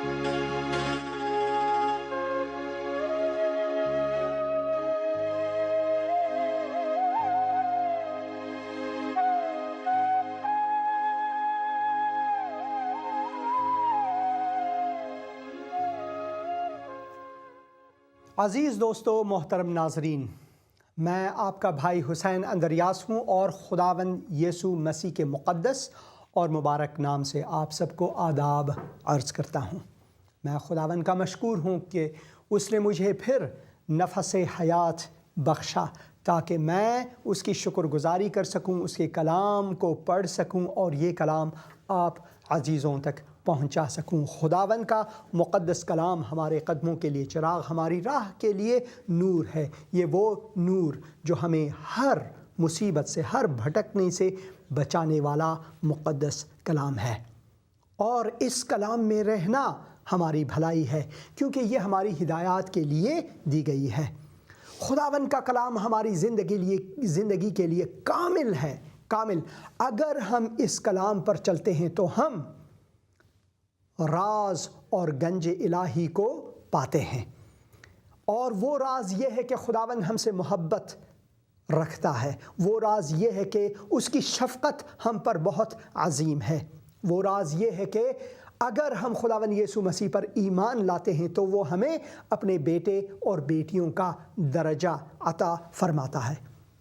عزیز دوستو، محترم ناظرین، میں آپ کا بھائی حسین اندریاس ہوں اور خداوند یسوع مسیح کے مقدس اور مبارک نام سے آپ سب کو آداب عرض کرتا ہوں۔ میں خداوند کا مشکور ہوں کہ اس نے مجھے پھر نفس حیات بخشا تاکہ میں اس کی شکر گزاری کر سکوں، اس کے کلام کو پڑھ سکوں اور یہ کلام آپ عزیزوں تک پہنچا سکوں۔ خداوند کا مقدس کلام ہمارے قدموں کے لیے چراغ، ہماری راہ کے لیے نور ہے۔ یہ وہ نور جو ہمیں ہر مصیبت سے، ہر بھٹکنے سے بچانے والا مقدس کلام ہے، اور اس کلام میں رہنا ہماری بھلائی ہے کیونکہ یہ ہماری ہدایات کے لیے دی گئی ہے۔ خداوند کا کلام ہماری زندگی کے لیے کامل ہے، کامل۔ اگر ہم اس کلام پر چلتے ہیں تو ہم راز اور گنج الہی کو پاتے ہیں، اور وہ راز یہ ہے کہ خداوند ہم سے محبت رکھتا ہے۔ وہ راز یہ ہے کہ اس کی شفقت ہم پر بہت عظیم ہے۔ وہ راز یہ ہے کہ اگر ہم خداوند یسوع مسیح پر ایمان لاتے ہیں تو وہ ہمیں اپنے بیٹے اور بیٹیوں کا درجہ عطا فرماتا ہے،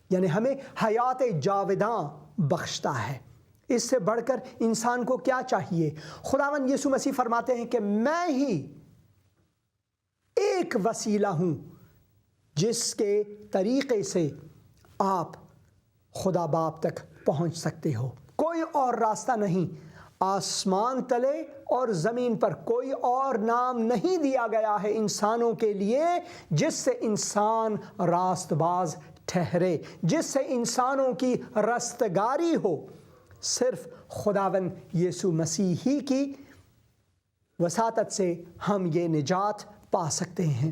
یعنی ہمیں حیات جاوداں بخشتا ہے۔ اس سے بڑھ کر انسان کو کیا چاہیے؟ خداوند یسوع مسیح فرماتے ہیں کہ میں ہی ایک وسیلہ ہوں جس کے طریقے سے آپ خدا باپ تک پہنچ سکتے ہو۔ کوئی اور راستہ نہیں۔ آسمان تلے اور زمین پر کوئی اور نام نہیں دیا گیا ہے انسانوں کے لیے جس سے انسان راست باز ٹھہرے، جس سے انسانوں کی رستگاری ہو۔ صرف خداوند یسوع مسیح ہی کی وساطت سے ہم یہ نجات پا سکتے ہیں،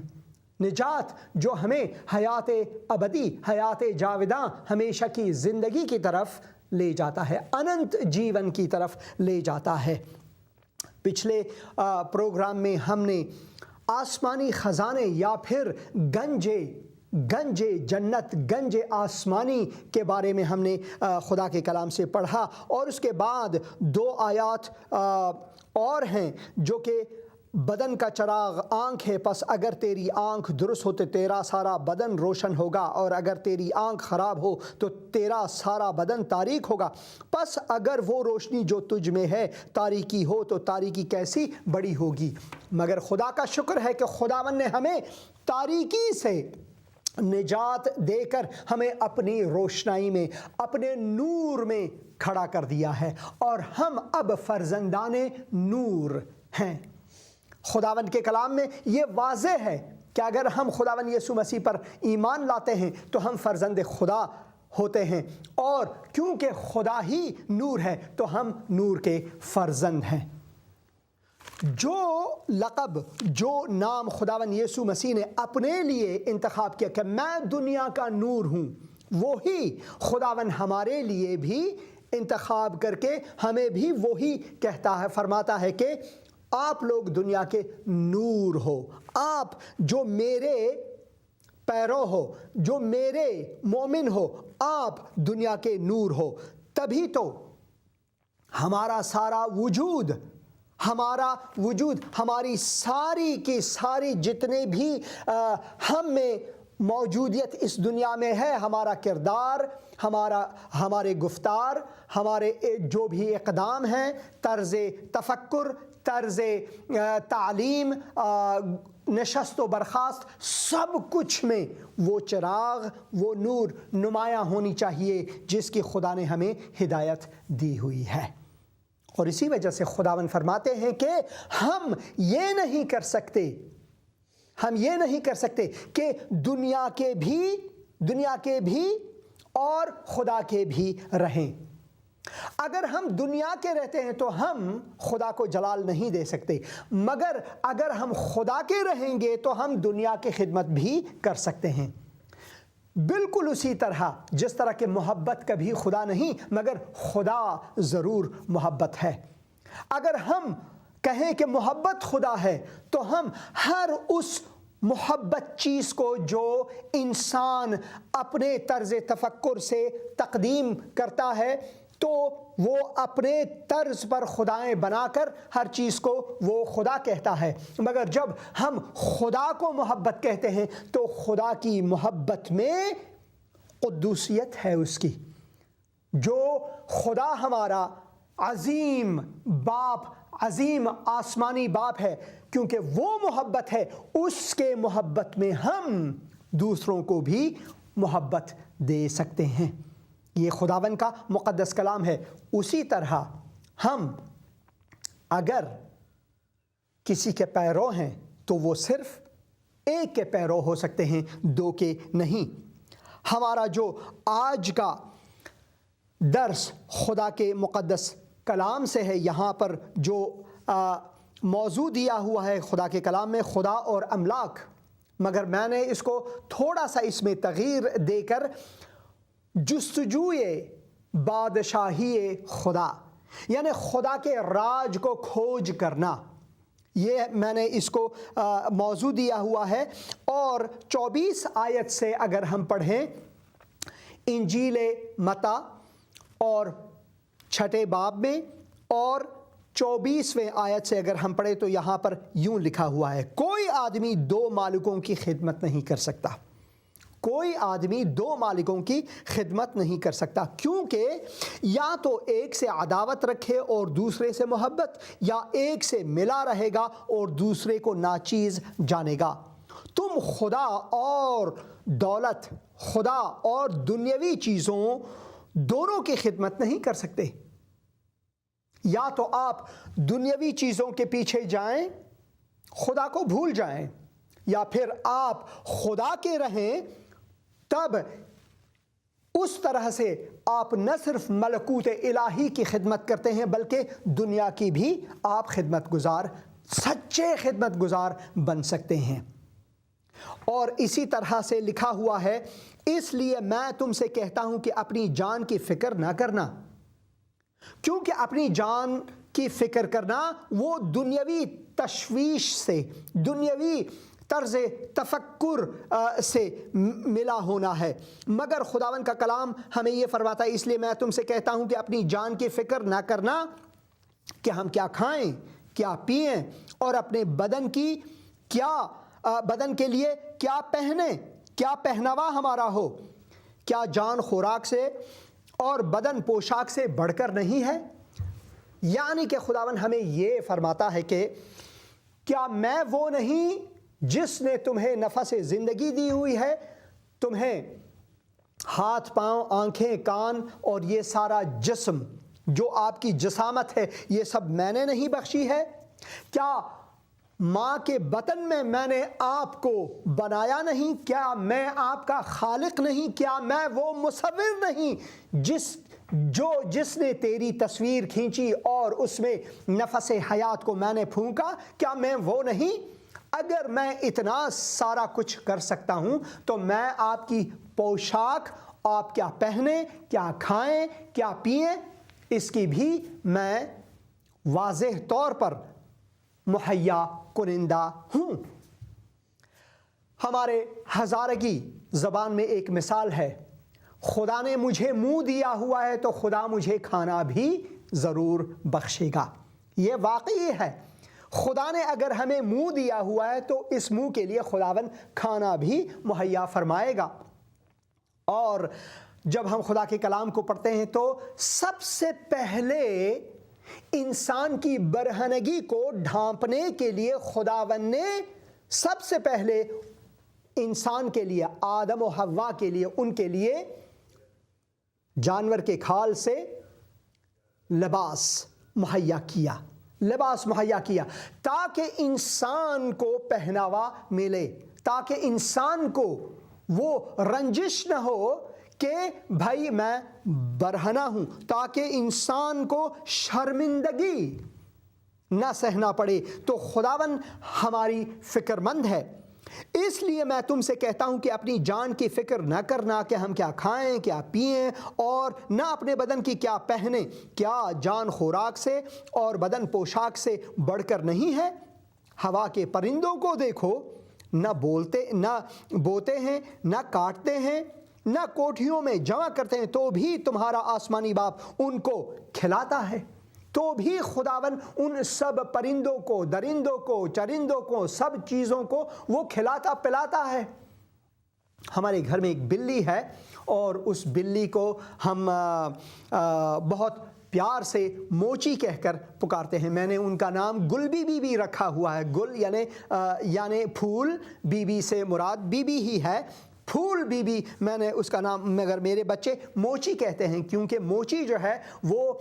نجات جو ہمیں حیات ابدی، حیات جاوداں، ہمیشہ کی زندگی کی طرف لے جاتا ہے، اننت جیون کی طرف لے جاتا ہے۔ پچھلے پروگرام میں ہم نے آسمانی خزانے یا پھر گنج جنت، گنج آسمانی کے بارے میں ہم نے خدا کے کلام سے پڑھا، اور اس کے بعد 2 آیات اور ہیں جو کہ بدن کا چراغ آنکھ ہے، پس اگر تیری آنکھ درست ہو تو تیرا سارا بدن روشن ہوگا، اور اگر تیری آنکھ خراب ہو تو تیرا سارا بدن تاریک ہوگا۔ پس اگر وہ روشنی جو تجھ میں ہے تاریکی ہو تو تاریکی کیسی بڑی ہوگی۔ مگر خدا کا شکر ہے کہ خداوند نے ہمیں تاریکی سے نجات دے کر ہمیں اپنی روشنائی میں، اپنے نور میں کھڑا کر دیا ہے، اور ہم اب فرزندان نور ہیں۔ خداوند کے کلام میں یہ واضح ہے کہ اگر ہم خداوند یسوع مسیح پر ایمان لاتے ہیں تو ہم فرزند خدا ہوتے ہیں، اور کیونکہ خدا ہی نور ہے تو ہم نور کے فرزند ہیں۔ جو لقب، جو نام خداوند یسوع مسیح نے اپنے لیے انتخاب کیا کہ میں دنیا کا نور ہوں، وہی خداوند ہمارے لیے بھی انتخاب کر کے ہمیں بھی وہی کہتا ہے، فرماتا ہے کہ آپ لوگ دنیا کے نور ہو۔ آپ جو میرے پیرو ہو، جو میرے مومن ہو، آپ دنیا کے نور ہو۔ تبھی تو ہمارا سارا وجود، ہماری ساری کی ساری جتنے بھی ہم میں موجودیت اس دنیا میں ہے، ہمارا کردار، ہمارے گفتار، ہمارے جو بھی اقدام ہیں، طرز تفکر، طرز تعلیم، نشست و برخاست، سب کچھ میں وہ چراغ، وہ نور نمایاں ہونی چاہیے جس کی خدا نے ہمیں ہدایت دی ہوئی ہے۔ اور اسی وجہ سے خداوند فرماتے ہیں کہ ہم یہ نہیں کر سکتے کہ دنیا کے بھی اور خدا کے بھی رہیں۔ اگر ہم دنیا کے رہتے ہیں تو ہم خدا کو جلال نہیں دے سکتے، مگر اگر ہم خدا کے رہیں گے تو ہم دنیا کی خدمت بھی کر سکتے ہیں۔ بالکل اسی طرح جس طرح کہ محبت کبھی خدا نہیں، مگر خدا ضرور محبت ہے۔ اگر ہم کہیں کہ محبت خدا ہے تو ہم ہر اس محبت چیز کو جو انسان اپنے طرز تفکر سے تقدیم کرتا ہے تو وہ اپنے طرز پر خدائیں بنا کر ہر چیز کو وہ خدا کہتا ہے، مگر جب ہم خدا کو محبت کہتے ہیں تو خدا کی محبت میں قدوسیت ہے اس کی۔ جو خدا ہمارا عظیم باپ، عظیم آسمانی باپ ہے، کیونکہ وہ محبت ہے، اس کے محبت میں ہم دوسروں کو بھی محبت دے سکتے ہیں۔ یہ خداوند کا مقدس کلام ہے۔ اسی طرح ہم اگر کسی کے پیرو ہیں تو وہ صرف ایک کے پیرو ہو سکتے ہیں، دو کے نہیں۔ ہمارا جو آج کا درس خدا کے مقدس کلام سے ہے، یہاں پر جو موضوع دیا ہوا ہے خدا کے کلام میں، خدا اور املاک، مگر میں نے اس کو تھوڑا سا اس میں تغییر دے کر جستجوئے بادشاہی خدا، یعنی خدا کے راج کو کھوج کرنا، یہ میں نے اس کو موضوع دیا ہوا ہے۔ اور 24 آیت سے اگر ہم پڑھیں انجیل متی اور 6 باب میں، اور 24ویں آیت سے اگر ہم پڑھیں تو یہاں پر یوں لکھا ہوا ہے، کوئی آدمی 2 مالکوں کی خدمت نہیں کر سکتا۔ کوئی آدمی 2 مالکوں کی خدمت نہیں کر سکتا، کیونکہ یا تو ایک سے عداوت رکھے اور دوسرے سے محبت، یا ایک سے ملا رہے گا اور دوسرے کو ناچیز جانے گا۔ تم خدا اور دولت، خدا اور دنیاوی چیزوں دونوں کی خدمت نہیں کر سکتے۔ یا تو آپ دنیاوی چیزوں کے پیچھے جائیں، خدا کو بھول جائیں، یا پھر آپ خدا کے رہیں، تب اس طرح سے آپ نہ صرف ملکوت الہی کی خدمت کرتے ہیں بلکہ دنیا کی بھی آپ خدمت گزار، سچے خدمت گزار بن سکتے ہیں۔ اور اسی طرح سے لکھا ہوا ہے، اس لیے میں تم سے کہتا ہوں کہ اپنی جان کی فکر نہ کرنا، کیونکہ اپنی جان کی فکر کرنا وہ دنیاوی تشویش سے، دنیاوی طرز تفکر سے ملا ہونا ہے، مگر خداوند کا کلام ہمیں یہ فرماتا ہے، اس لیے میں تم سے کہتا ہوں کہ اپنی جان کی فکر نہ کرنا کہ ہم کیا کھائیں، کیا پئیں، اور اپنے بدن کے لیے کیا پہنیں، کیا پہناوا ہمارا ہو۔ کیا جان خوراک سے اور بدن پوشاک سے بڑھ کر نہیں ہے؟ یعنی کہ خداوند ہمیں یہ فرماتا ہے کہ کیا میں وہ نہیں جس نے تمہیں نفس زندگی دی ہوئی ہے، تمہیں ہاتھ پاؤں آنکھیں کان اور یہ سارا جسم جو آپ کی جسامت ہے یہ سب میں نے نہیں بخشی ہے؟ کیا ماں کے بطن میں نے آپ کو بنایا نہیں؟ کیا میں آپ کا خالق نہیں؟ کیا میں وہ مصور نہیں جس نے تیری تصویر کھینچی اور اس میں نفس حیات کو میں نے پھونکا؟ کیا میں وہ نہیں؟ اگر میں اتنا سارا کچھ کر سکتا ہوں تو میں آپ کی پوشاک، آپ کیا پہنیں، کیا کھائیں، کیا پئیں، اس کی بھی میں واضح طور پر مہیا کنندہ ہوں۔ ہمارے ہزارگی زبان میں ایک مثال ہے، خدا نے مجھے منہ دیا ہوا ہے تو خدا مجھے کھانا بھی ضرور بخشے گا۔ یہ واقعی ہے، خدا نے اگر ہمیں منہ دیا ہوا ہے تو اس منہ کے لیے خداوند کھانا بھی مہیا فرمائے گا۔ اور جب ہم خدا کے کلام کو پڑھتے ہیں تو سب سے پہلے انسان کی برہنگی کو ڈھانپنے کے لیے خداوند نے سب سے پہلے انسان کے لیے، آدم و حوا کے لیے، ان کے لیے جانور کے کھال سے لباس مہیا کیا تاکہ انسان کو پہناوا ملے، تاکہ انسان کو وہ رنجش نہ ہو کہ بھائی میں برہنہ ہوں، تاکہ انسان کو شرمندگی نہ سہنا پڑے۔ تو خداوند ہماری فکر مند ہے، اس لیے میں تم سے کہتا ہوں کہ اپنی جان کی فکر نہ کرنا کہ ہم کیا کھائیں کیا پئیں، اور نہ اپنے بدن کی کیا پہنیں۔ کیا جان خوراک سے اور بدن پوشاک سے بڑھ کر نہیں ہے؟ ہوا کے پرندوں کو دیکھو، نہ بوتے ہیں، نہ کاٹتے ہیں، نہ کوٹھیوں میں جمع کرتے ہیں، تو بھی تمہارا آسمانی باپ ان کو کھلاتا ہے۔ تو بھی خداون ان سب پرندوں کو، درندوں کو، چرندوں کو، سب چیزوں کو وہ کھلاتا پلاتا ہے۔ ہمارے گھر میں ایک بلی ہے، اور اس بلی کو ہم بہت پیار سے موچی کہہ کر پکارتے ہیں۔ میں نے ان کا نام گل بی بی رکھا ہوا ہے۔ گل یعنی پھول، بی بی سے مراد بی بی ہی ہے، پھول بی بی میں نے اس کا نام، مگر میرے بچے موچی کہتے ہیں، کیونکہ موچی جو ہے وہ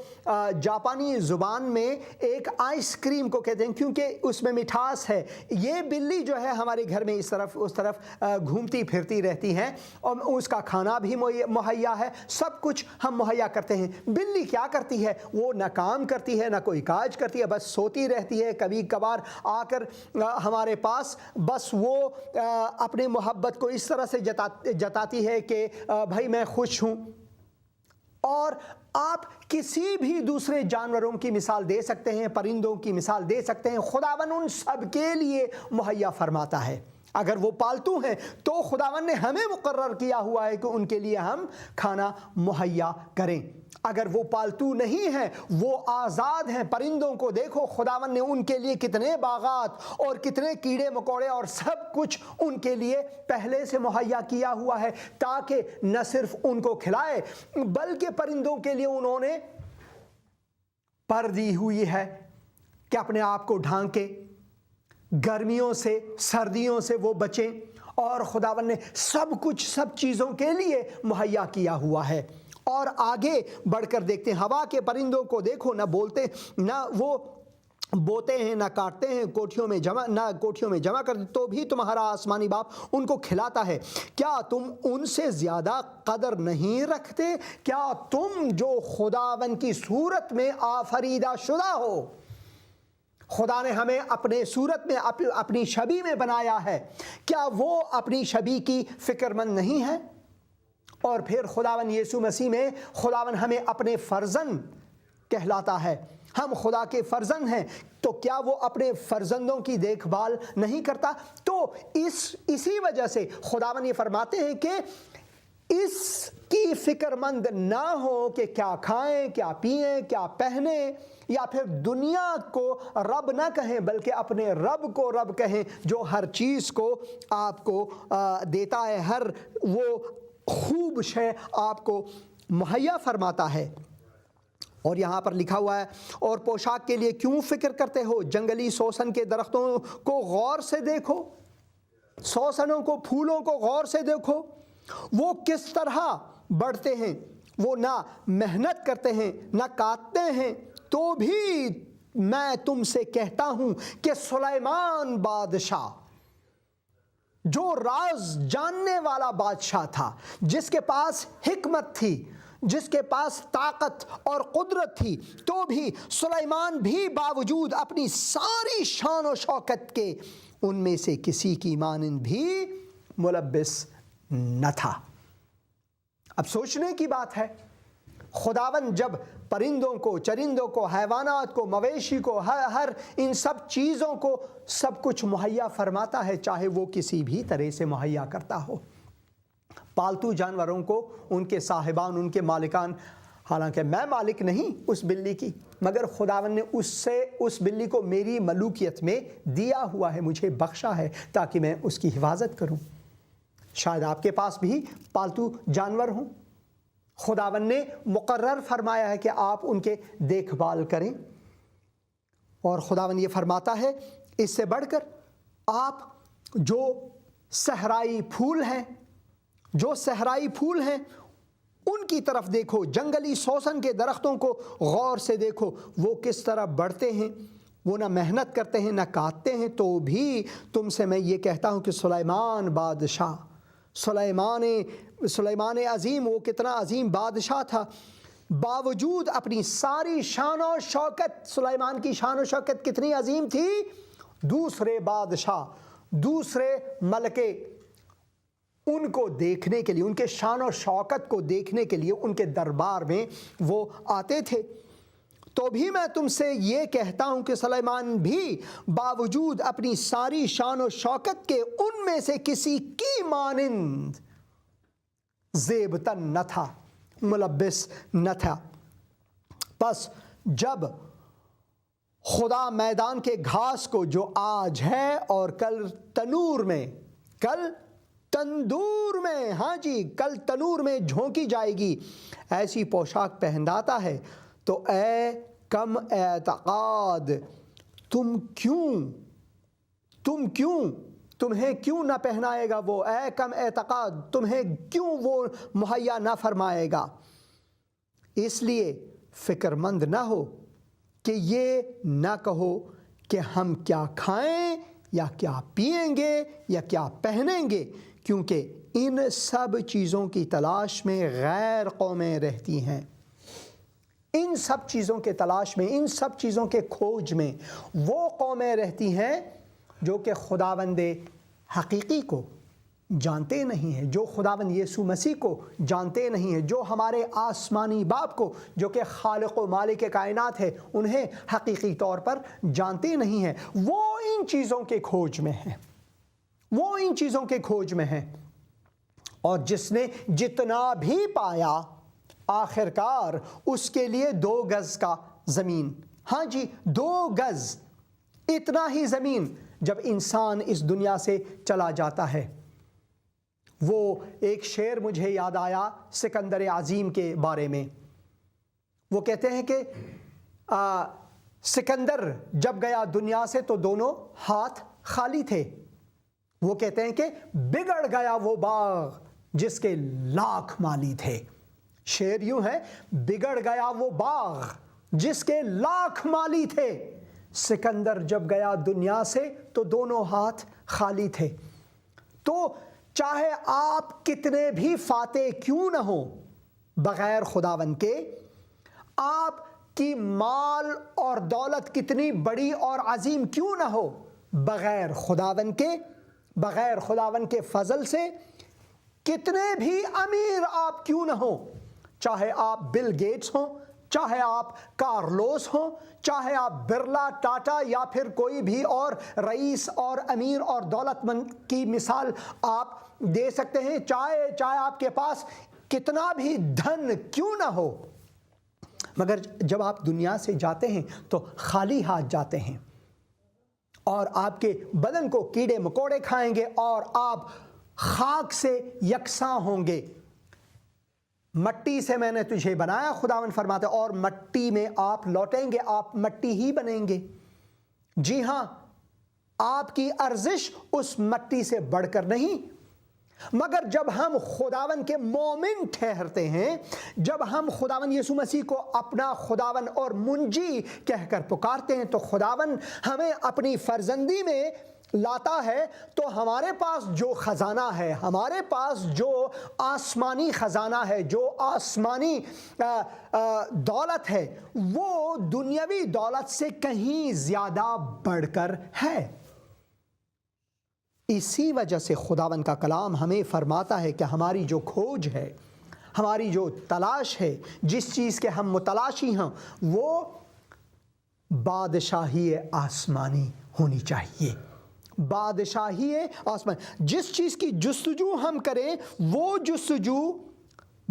جاپانی زبان میں ایک آئس کریم کو کہتے ہیں، کیونکہ اس میں مٹھاس ہے۔ یہ بلی جو ہے ہمارے گھر میں اس طرف اس طرف گھومتی پھرتی رہتی ہیں، اور اس کا کھانا بھی مہیا ہے، سب کچھ ہم مہیا کرتے ہیں۔ بلی کیا کرتی ہے؟ وہ نہ کام کرتی ہے، نہ کوئی کاج کرتی ہے، بس سوتی رہتی ہے۔ کبھی کبھار آ کر ہمارے پاس بس وہ اپنے محبت کو اس طرح سے جتاتی ہے کہ بھائی میں خوش ہوں۔ اور آپ کسی بھی دوسرے جانوروں کی مثال دے سکتے ہیں، پرندوں کی مثال دے سکتے ہیں، خداون ان سب کے لیے مہیا فرماتا ہے۔ اگر وہ پالتو ہیں تو خداون نے ہمیں مقرر کیا ہوا ہے کہ ان کے لیے ہم کھانا مہیا کریں۔ اگر وہ پالتو نہیں ہیں، وہ آزاد ہیں، پرندوں کو دیکھو، خداون نے ان کے لیے کتنے باغات اور کتنے کیڑے مکوڑے اور سب کچھ ان کے لیے پہلے سے مہیا کیا ہوا ہے، تاکہ نہ صرف ان کو کھلائے بلکہ پرندوں کے لیے انہوں نے پر دی ہوئی ہے کہ اپنے آپ کو ڈھانکے، گرمیوں سے، سردیوں سے وہ بچیں، اور خداون نے سب کچھ سب چیزوں کے لیے مہیا کیا ہوا ہے۔ اور آگے بڑھ کر دیکھتے ہیں، ہوا کے پرندوں کو دیکھو، نہ وہ بوتے ہیں، نہ کاٹتے ہیں، کوٹھیوں میں جمع کرتے، تو بھی تمہارا آسمانی باپ ان کو کھلاتا ہے۔ کیا تم ان سے زیادہ قدر نہیں رکھتے؟ کیا تم جو خداون کی صورت میں آفریدہ شدہ ہو، خدا نے ہمیں اپنے صورت میں اپنی شبیہ میں بنایا ہے، کیا وہ اپنی شبیہ کی فکر مند نہیں ہے؟ اور پھر خداون یسوع مسیح میں خداون ہمیں اپنے فرزند کہلاتا ہے، ہم خدا کے فرزند ہیں، تو کیا وہ اپنے فرزندوں کی دیکھ بھال نہیں کرتا؟ تو اسی وجہ سے خداون یہ فرماتے ہیں کہ اس کی فکر مند نہ ہو کہ کیا کھائیں، کیا پئیں، کیا پہنیں، یا پھر دنیا کو رب نہ کہیں بلکہ اپنے رب کو رب کہیں، جو ہر چیز کو آپ کو دیتا ہے، ہر وہ خوب شے آپ کو مہیا فرماتا ہے۔ اور یہاں پر لکھا ہوا ہے، اور پوشاک کے لیے کیوں فکر کرتے ہو؟ جنگلی سوسن کے درختوں کو غور سے دیکھو، سوسنوں کو، پھولوں کو غور سے دیکھو، وہ کس طرح بڑھتے ہیں، وہ نہ محنت کرتے ہیں نہ کاٹتے ہیں، تو بھی میں تم سے کہتا ہوں کہ سلیمان بادشاہ، جو راز جاننے والا بادشاہ تھا، جس کے پاس حکمت تھی، جس کے پاس طاقت اور قدرت تھی، تو بھی سلیمان بھی باوجود اپنی ساری شان و شوکت کے ان میں سے کسی کی مانند بھی ملبس نہ تھا۔ اب سوچنے کی بات ہے، خداون جب پرندوں کو، چرندوں کو، حیوانات کو، مویشی کو، ہر ان سب چیزوں کو سب کچھ مہیا فرماتا ہے، چاہے وہ کسی بھی طرح سے مہیا کرتا ہو۔ پالتو جانوروں کو ان کے صاحبان، ان کے مالکان، حالانکہ میں مالک نہیں اس بلی کی، مگر خداون نے اس بلی کو میری ملوکیت میں دیا ہوا ہے، مجھے بخشا ہے تاکہ میں اس کی حفاظت کروں۔ شاید آپ کے پاس بھی پالتو جانور ہوں، خداون نے مقرر فرمایا ہے کہ آپ ان کے دیکھ بھال کریں، اور خداون یہ فرماتا ہے اس سے بڑھ کر، آپ جو صحرائی پھول ہیں ان کی طرف دیکھو، جنگلی سوسن کے درختوں کو غور سے دیکھو، وہ کس طرح بڑھتے ہیں، وہ نہ محنت کرتے ہیں نہ کاٹتے ہیں، تو بھی تم سے میں یہ کہتا ہوں کہ سلیمان بادشاہ، سلیمان عظیم، وہ کتنا عظیم بادشاہ تھا، باوجود اپنی ساری شان و شوکت، سلیمان کی شان و شوکت کتنی عظیم تھی، دوسرے بادشاہ، دوسرے ملکے ان کو دیکھنے کے لیے، ان کے شان و شوکت کو دیکھنے کے لیے ان کے دربار میں وہ آتے تھے۔ تو بھی میں تم سے یہ کہتا ہوں کہ سلیمان بھی باوجود اپنی ساری شان و شوکت کے ان میں سے کسی کی مانند زیبتن نہ تھا، ملبس نہ تھا۔ پس جب خدا میدان کے گھاس کو جو آج ہے اور کل تندور میں جھونکی جائے گی ایسی پوشاک پہناتا ہے، تو اے کم اعتقاد تمہیں کیوں نہ پہنائے گا وہ، اے کم اعتقاد تمہیں کیوں وہ مہیا نہ فرمائے گا۔ اس لیے فکر مند نہ ہو کہ یہ نہ کہو کہ ہم کیا کھائیں یا کیا پئیں گے یا کیا پہنیں گے، کیونکہ ان سب چیزوں کی تلاش میں غیر قومیں رہتی ہیں۔ ان سب چیزوں کے تلاش میں، ان سب چیزوں کے کھوج میں وہ قومیں رہتی ہیں جو کہ خداوند حقیقی کو جانتے نہیں ہیں، جو خداوند یسوع مسیح کو جانتے نہیں ہیں، جو ہمارے آسمانی باپ کو جو کہ خالق و مالک کائنات ہے انہیں حقیقی طور پر جانتے نہیں ہیں۔ وہ ان چیزوں کے کھوج میں ہیں، اور جس نے جتنا بھی پایا آخرکار اس کے لیے 2 گز کا زمین، 2 گز، اتنا ہی زمین جب انسان اس دنیا سے چلا جاتا ہے۔ وہ ایک شعر مجھے یاد آیا سکندر عظیم کے بارے میں۔ وہ کہتے ہیں کہ سکندر جب گیا دنیا سے تو دونوں ہاتھ خالی تھے۔ وہ کہتے ہیں کہ بگڑ گیا وہ باغ جس کے لاکھ مالی تھے۔ شعر یوں ہے، بگڑ گیا وہ باغ جس کے لاکھ مالی تھے، سکندر جب گیا دنیا سے تو دونوں ہاتھ خالی تھے۔ تو چاہے آپ کتنے بھی فاتح کیوں نہ ہوں بغیر خداوند کے، آپ کی مال اور دولت کتنی بڑی اور عظیم کیوں نہ ہو، بغیر خداوند کے فضل سے کتنے بھی امیر آپ کیوں نہ ہوں، چاہے آپ بل گیٹس ہوں، چاہے آپ کارلوس ہوں، چاہے آپ برلا، ٹاٹا یا پھر کوئی بھی اور رئیس اور امیر اور دولت مند کی مثال آپ دے سکتے ہیں، چاہے آپ کے پاس کتنا بھی دھن کیوں نہ ہو، مگر جب آپ دنیا سے جاتے ہیں تو خالی ہاتھ جاتے ہیں، اور آپ کے بدن کو کیڑے مکوڑے کھائیں گے اور آپ خاک سے یکساں ہوں گے۔ مٹی سے میں نے تجھے بنایا، خداوند فرماتے، اور مٹی میں آپ لوٹیں گے، آپ مٹی ہی بنیں گے۔ جی ہاں، آپ کی ارزش اس مٹی سے بڑھ کر نہیں، مگر جب ہم خداوند کے مومن ٹھہرتے ہیں، جب ہم خداوند یسوع مسیح کو اپنا خداوند اور منجی کہہ کر پکارتے ہیں، تو خداوند ہمیں اپنی فرزندی میں لاتا ہے، تو ہمارے پاس جو خزانہ ہے، ہمارے پاس جو آسمانی خزانہ ہے، جو آسمانی دولت ہے، وہ دنیاوی دولت سے کہیں زیادہ بڑھ کر ہے۔ اسی وجہ سے خداوند کا کلام ہمیں فرماتا ہے کہ ہماری جو کھوج ہے، ہماری جو تلاش ہے، جس چیز کے ہم متلاشی ہیں، وہ بادشاہی آسمانی ہونی چاہیے۔ بادشاہی آسمان، جس چیز کی جستجو ہم کریں وہ جستجو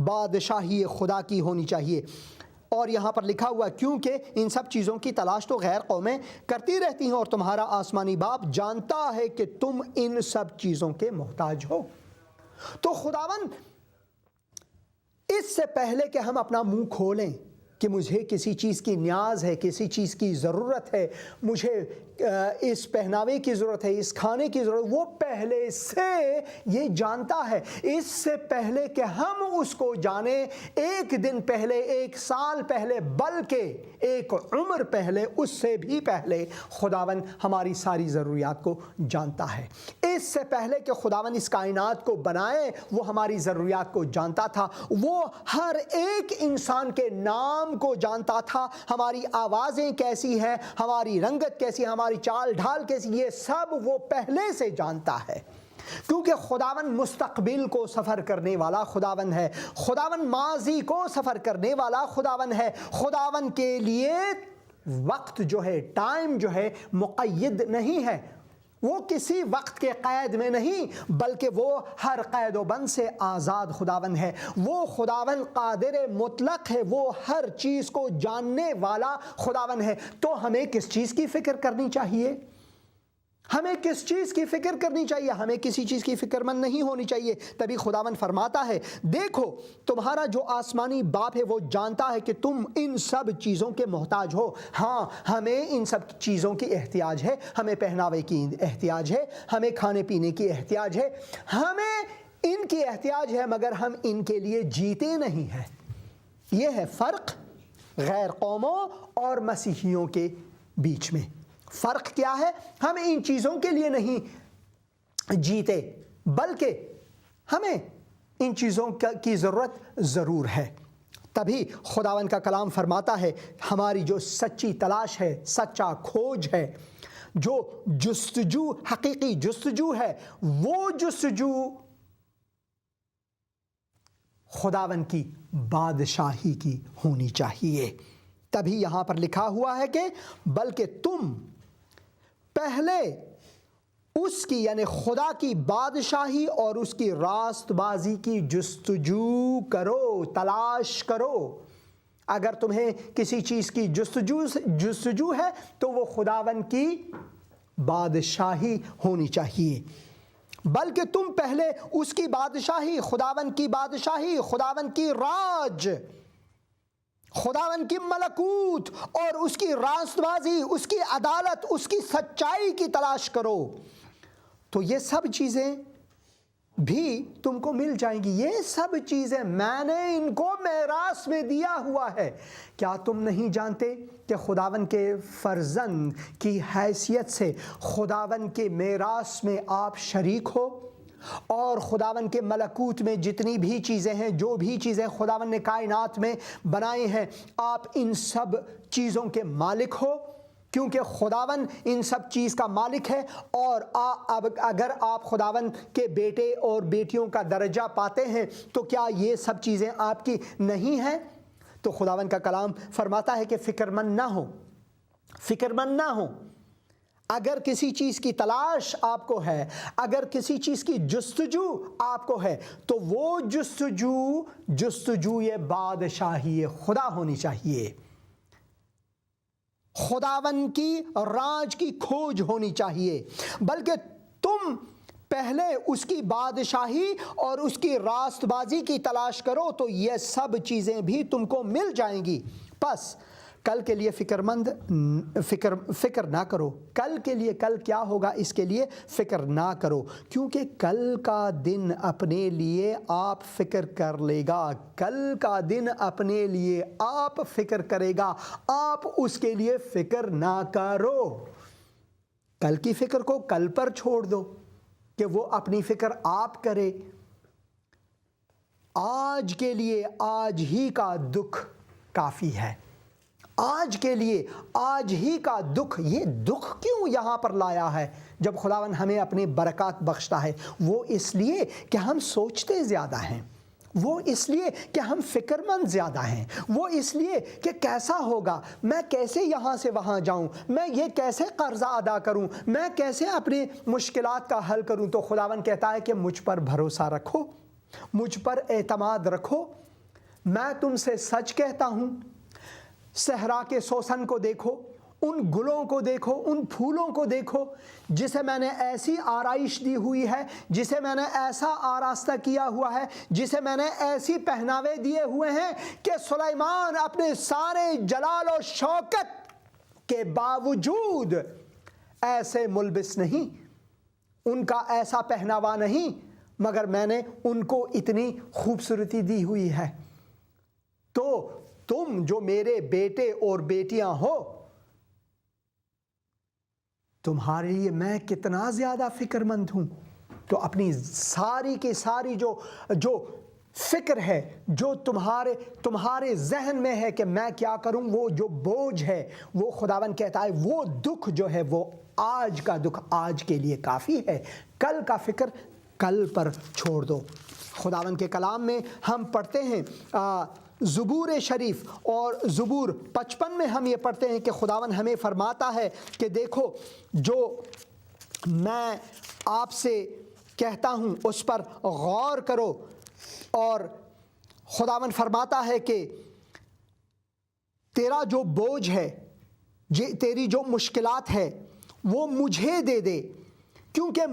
بادشاہی خدا کی ہونی چاہیے۔ اور یہاں پر لکھا ہوا، کیونکہ ان سب چیزوں کی تلاش تو غیر قومیں کرتی رہتی ہیں اور تمہارا آسمانی باپ جانتا ہے کہ تم ان سب چیزوں کے محتاج ہو۔ تو خداوند اس سے پہلے کہ ہم اپنا منہ کھولیں کہ مجھے کسی چیز کی نیاز ہے، کسی چیز کی ضرورت ہے، مجھے اس پہناوے کی ضرورت ہے، اس کھانے کی ضرورت، وہ پہلے سے یہ جانتا ہے۔ اس سے پہلے کہ ہم اس کو جانیں، 1 دن پہلے، 1 سال پہلے، بلکہ 1 عمر پہلے، اس سے بھی پہلے خداوند ہماری ساری ضروریات کو جانتا ہے۔ اس سے پہلے کہ خداوند اس کائنات کو بنائے وہ ہماری ضروریات کو جانتا تھا، وہ ہر ایک انسان کے نام کو جانتا تھا، ہماری آوازیں کیسی ہیں، ہماری رنگت کیسی، ہماری چال ڈھال کیسی، یہ سب وہ پہلے سے جانتا ہے، کیونکہ خداوند مستقبل کو سفر کرنے والا خداوند ہے، خداوند ماضی کو سفر کرنے والا خداوند ہے، خداوند کے لیے وقت جو ہے، ٹائم جو ہے مقید نہیں ہے، وہ کسی وقت کے قید میں نہیں، بلکہ وہ ہر قید و بند سے آزاد خداوند ہے، وہ خداوند قادر مطلق ہے، وہ ہر چیز کو جاننے والا خداوند ہے۔ تو ہمیں کس چیز کی فکر کرنی چاہیے؟ ہمیں کس چیز کی فکر کرنی چاہیے؟ ہمیں کسی چیز کی فکر مند نہیں ہونی چاہیے۔ تبھی خداوند فرماتا ہے، دیکھو تمہارا جو آسمانی باپ ہے وہ جانتا ہے کہ تم ان سب چیزوں کے محتاج ہو۔ ہاں، ہمیں ان سب چیزوں کی احتیاج ہے، ہمیں پہناوے کی احتیاج ہے، ہمیں کھانے پینے کی احتیاج ہے، ہمیں ان کی احتیاج ہے، مگر ہم ان کے لیے جیتے نہیں ہیں۔ یہ ہے فرق غیر قوموں اور مسیحیوں کے بیچ میں۔ فرق کیا ہے؟ ہم ان چیزوں کے لیے نہیں جیتے، بلکہ ہمیں ان چیزوں کی ضرورت ضرور ہے۔ تبھی خداوند کا کلام فرماتا ہے، ہماری جو سچی تلاش ہے، سچا کھوج ہے، جو جستجو، حقیقی جستجو ہے، وہ جستجو خداوند کی بادشاہی کی ہونی چاہیے۔ تبھی یہاں پر لکھا ہوا ہے کہ بلکہ تم پہلے اس کی، یعنی خدا کی بادشاہی اور اس کی راست بازی کی جستجو کرو، تلاش کرو۔ اگر تمہیں کسی چیز کی جستجو ہے تو وہ خداوند کی بادشاہی ہونی چاہیے۔ بلکہ تم پہلے اس کی بادشاہی، خداوند کی بادشاہی، خداوند کی راج، خداوند کی ملکوت اور اس کی راست بازی، اس کی عدالت، اس کی سچائی کی تلاش کرو، تو یہ سب چیزیں بھی تم کو مل جائیں گی۔ یہ سب چیزیں میں نے ان کو میراث میں دیا ہوا ہے۔ کیا تم نہیں جانتے کہ خداوند کے فرزند کی حیثیت سے خداوند کے میراث میں آپ شریک ہو؟ اور خداوند کے ملکوت میں جتنی بھی چیزیں ہیں، جو بھی چیزیں خداوند نے کائنات میں بنائی ہیں، آپ ان سب چیزوں کے مالک ہو، کیونکہ خداوند ان سب چیز کا مالک ہے۔ اور اگر آپ خداوند کے بیٹے اور بیٹیوں کا درجہ پاتے ہیں تو کیا یہ سب چیزیں آپ کی نہیں ہیں؟ تو خداوند کا کلام فرماتا ہے کہ فکر مند نہ ہو، فکر مند نہ ہو۔ اگر کسی چیز کی تلاش آپ کو ہے، اگر کسی چیز کی جستجو آپ کو ہے، تو وہ جستجو یہ بادشاہی خدا ہونی چاہیے، خداوند کی راج کی کھوج ہونی چاہیے۔ بلکہ تم پہلے اس کی بادشاہی اور اس کی راست بازی کی تلاش کرو تو یہ سب چیزیں بھی تم کو مل جائیں گی۔ پس کل کے لیے فکر نہ کرو، کل کے لیے کل کیا ہوگا اس کے لیے فکر نہ کرو، کیونکہ کل کا دن اپنے لیے آپ فکر کر لے گا، کل کا دن اپنے لیے آپ فکر کرے گا، آپ اس کے لیے فکر نہ کرو۔ کل کی فکر کو کل پر چھوڑ دو کہ وہ اپنی فکر آپ کرے۔ آج کے لیے آج ہی کا دکھ کافی ہے، آج کے لیے آج ہی کا دکھ۔ یہ دکھ کیوں یہاں پر لایا ہے جب خداوند ہمیں اپنی برکات بخشتا ہے؟ وہ اس لیے کہ ہم سوچتے زیادہ ہیں، وہ اس لیے کہ ہم فکر مند زیادہ ہیں، وہ اس لیے کہ کیسا ہوگا، میں کیسے یہاں سے وہاں جاؤں، میں یہ کیسے قرضہ ادا کروں، میں کیسے اپنی مشکلات کا حل کروں۔ تو خداوند کہتا ہے کہ مجھ پر بھروسہ رکھو، مجھ پر اعتماد رکھو۔ میں تم سے سچ کہتا ہوں، صحرا کے سوسن کو دیکھو، ان گلوں کو دیکھو، ان پھولوں کو دیکھو جسے میں نے ایسی آرائش دی ہوئی ہے، جسے میں نے ایسا آراستہ کیا ہوا ہے، جسے میں نے ایسی پہناوے دیے ہوئے ہیں کہ سلیمان اپنے سارے جلال و شوکت کے باوجود ایسے ملبس نہیں، ان کا ایسا پہناوا نہیں، مگر میں نے ان کو اتنی خوبصورتی دی ہوئی ہے۔ تو تم جو میرے بیٹے اور بیٹیاں ہو، تمہارے لیے میں کتنا زیادہ فکر مند ہوں۔ تو اپنی ساری کی ساری جو فکر ہے، جو تمہارے ذہن میں ہے کہ میں کیا کروں، وہ جو بوجھ ہے وہ خداوند کہتا ہے وہ دکھ جو ہے وہ آج کا دکھ آج کے لیے کافی ہے، کل کا فکر کل پر چھوڑ دو۔ خداوند کے کلام میں ہم پڑھتے ہیں زبور شریف اور زبور 55 میں ہم یہ پڑھتے ہیں کہ خداوند ہمیں فرماتا ہے کہ دیکھو جو میں آپ سے کہتا ہوں اس پر غور کرو، اور خداوند فرماتا ہے کہ تیرا جو بوجھ ہے، تیری جو مشکلات ہے وہ مجھے دے دے، کیونکہ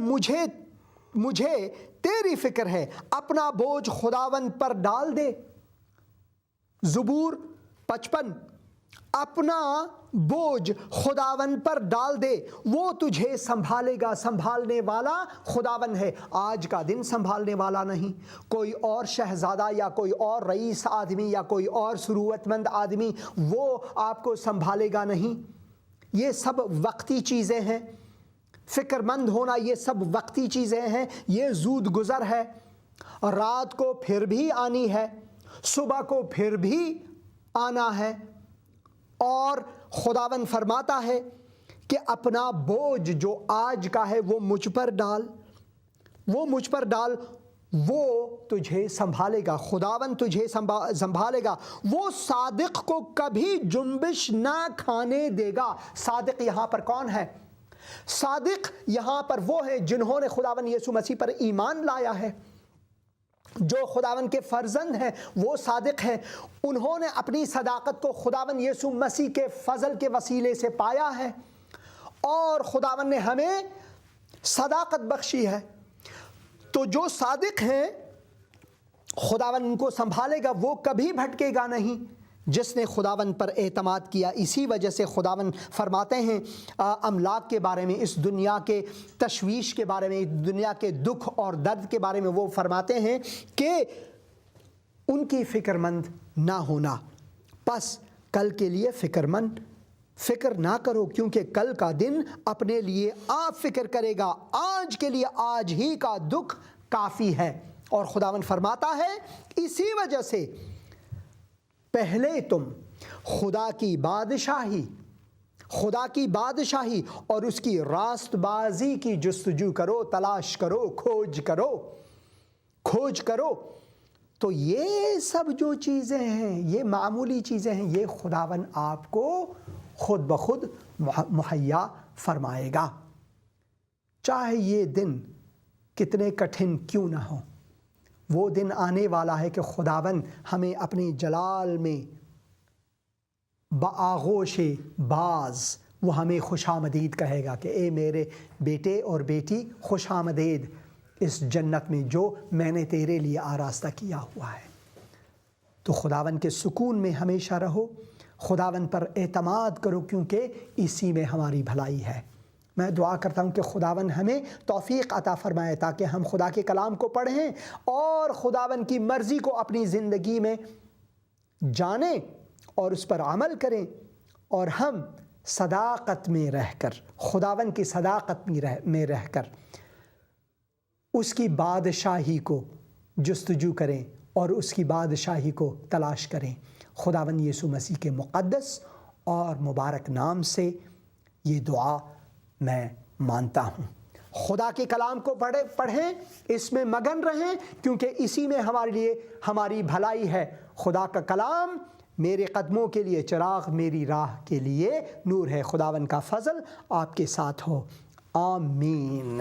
مجھے تیری فکر ہے، اپنا بوجھ خداوند پر ڈال دے۔ زبور 55، اپنا بوجھ خداوند پر ڈال دے، وہ تجھے سنبھالے گا۔ سنبھالنے والا خداوند ہے، آج کا دن سنبھالنے والا نہیں، کوئی اور شہزادہ یا کوئی اور رئیس آدمی یا کوئی اور ثروت مند آدمی وہ آپ کو سنبھالے گا نہیں۔ یہ سب وقتی چیزیں ہیں، فکر مند ہونا یہ سب وقتی چیزیں ہیں، یہ زود گزر ہے، رات کو پھر بھی آنی ہے، صبح کو پھر بھی آنا ہے۔ اور خداوند فرماتا ہے کہ اپنا بوجھ جو آج کا ہے وہ مجھ پر ڈال، وہ مجھ پر ڈال، وہ تجھے سنبھالے گا، خداوند تجھے سنبھالے گا، وہ صادق کو کبھی جنبش نہ کھانے دے گا۔ صادق یہاں پر کون ہے؟ صادق یہاں پر وہ ہے جنہوں نے خداوند یسوع مسیح پر ایمان لایا ہے، جو خداوند کے فرزند ہیں وہ صادق ہیں، انہوں نے اپنی صداقت کو خداوند یسوع مسیح کے فضل کے وسیلے سے پایا ہے، اور خداوند نے ہمیں صداقت بخشی ہے۔ تو جو صادق ہیں خداوند ان کو سنبھالے گا، وہ کبھی بھٹکے گا نہیں جس نے خداوند پر اعتماد کیا۔ اسی وجہ سے خداوند فرماتے ہیں املاک کے بارے میں، اس دنیا کے تشویش کے بارے میں، اس دنیا کے دکھ اور درد کے بارے میں، وہ فرماتے ہیں کہ ان کی فکر مند نہ ہونا، پس کل کے لیے فکر نہ کرو، کیونکہ کل کا دن اپنے لیے آپ فکر کرے گا، آج کے لیے آج ہی کا دکھ کافی ہے۔ اور خداوند فرماتا ہے اسی وجہ سے پہلے تم خدا کی بادشاہی اور اس کی راست بازی کی جستجو کرو، تلاش کرو، کھوج کرو۔ تو یہ سب جو چیزیں ہیں، یہ معمولی چیزیں ہیں، یہ خداوند آپ کو خود بخود مہیا فرمائے گا، چاہے یہ دن کتنے کٹھن کیوں نہ ہو۔ وہ دن آنے والا ہے کہ خداوند ہمیں اپنے جلال میں بآغوش باز وہ ہمیں خوش آمدید کہے گا کہ اے میرے بیٹے اور بیٹی، خوش آمدید اس جنت میں جو میں نے تیرے لیے آراستہ کیا ہوا ہے۔ تو خداوند کے سکون میں ہمیشہ رہو، خداوند پر اعتماد کرو، کیونکہ اسی میں ہماری بھلائی ہے۔ میں دعا کرتا ہوں کہ خداوند ہمیں توفیق عطا فرمائے تاکہ ہم خدا کے کلام کو پڑھیں اور خداوند کی مرضی کو اپنی زندگی میں جانیں اور اس پر عمل کریں، اور ہم صداقت میں رہ کر، خداوند کی صداقت میں رہ کر اس کی بادشاہی کو جستجو کریں اور اس کی بادشاہی کو تلاش کریں۔ خداوند یسوع مسیح کے مقدس اور مبارک نام سے یہ دعا میں مانتا ہوں۔ خدا کے کلام کو پڑھیں، اس میں مگن رہیں، کیونکہ اسی میں ہمارے لیے ہماری بھلائی ہے۔ خدا کا کلام میرے قدموں کے لیے چراغ، میری راہ کے لیے نور ہے۔ خداوند کا فضل آپ کے ساتھ ہو، آمین۔